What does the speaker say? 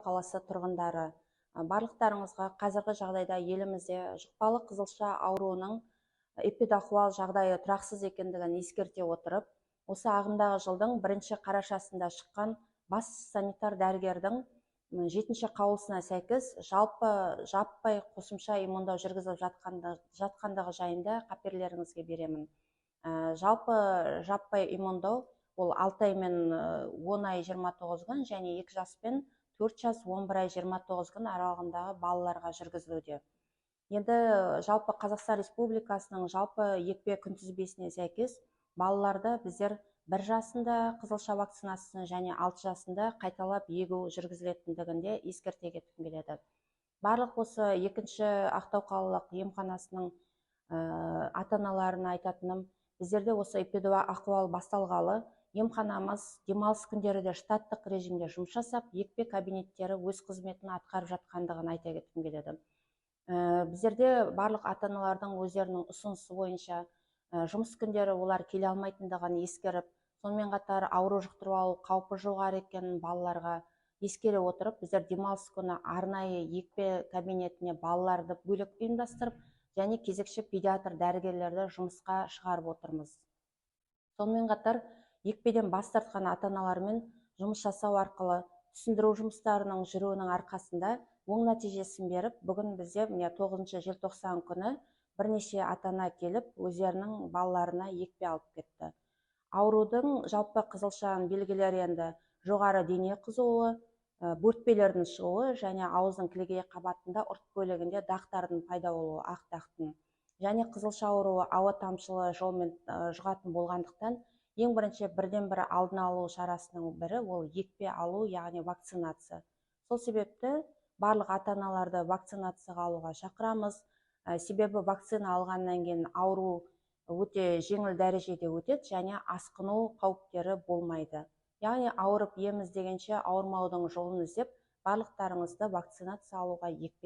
қаласы тұрғындары, барлықтарыңызға қазіргі жағдайда елімізде жұқпалы қызылша ауруының эпидахуал жағдайы тұрақсыз екендігін ескерте отырып, осы ағымдағы жылдың 1 қарашасында шыққан бас санитар дәрігердің 7-ші қаулысына сәйкес жаппай қосымша иммундау жүргізіліп жатқандығы жайында қаперлеріңізге беремін. Жаппай иммундау ол 6 ай мен 10 ай 29 күн және 2 жас пен 4 жас 11 ай 29 күн аралығындағы балаларға жүргізілуде. Енді жалпы Қазақстан Республикасының жалпы екпе күнтізбесіне сәйкес балаларды біздер 1 жасында қызылша вакцинасын және 6 жасында қайталап егу жүргізілетіндігінде ескерте кеткім келеді. Барлық осы 2-ші Ақтау қалалық емханасының ата-аналарына айтатыным, біздерде осы эпидахуал басталғалы емханамыз демалыс күндері де штаттық режимде жұмыс жасап, екпе кабинеттері өз қызметін атқарып жатқандығын айта кеткім келеді. Біздерде барлық ата-аналардың өздерінің ұсынысы бойынша жұмыс күндері олар келе алмайтындығын ескеріп, сонымен қатар ауру жұқтырып алу қаупі жоғары екенін балаларға ескере отырып, біздер демалыс күні арнайы екпе кабинетіне балаларды бөлек ұйымдастырып, және кезекші педиатр дәрігерлерді жұмысқа шығарып отырмыз. Сонымен қатар, екпеден бас тартқан ата-аналармен жұмыс жасау арқылы түсіндіру жұмыстарының жүруінің арқасында оң нәтижесін беріп, бүгін бізде 9 желтоқсан күні бірнеше ата-ана келіп, өздерінің балаларына екпе алып кетті. Аурудың жалпы қызылшаның белгілері енді жоғары дене қызуы, бөртпелердің шығуы және ауыздың кілегей қабатында ұрт бөлігінде дақтардың пайда болуы, ақ дақтың. Және қызылша ауруы ауа тамшылы жолмен жұғатын болғандықтан, ең бірінші бірден-бір алдын алу шарасының бірі ол екпе алу, яғни вакцинация. Сол себепті барлық ата-аналарды вакцинацияға алуға шақырамыз. Себебі вакцина алғаннан кейін ауру өте жеңіл дәрежеде өтеді және асқыну қауіптері болмайды. Яғни ауырып ем іздегенше ауырмаудың жолын іздеп, барлықтарыңызды вакцинация алуға екпе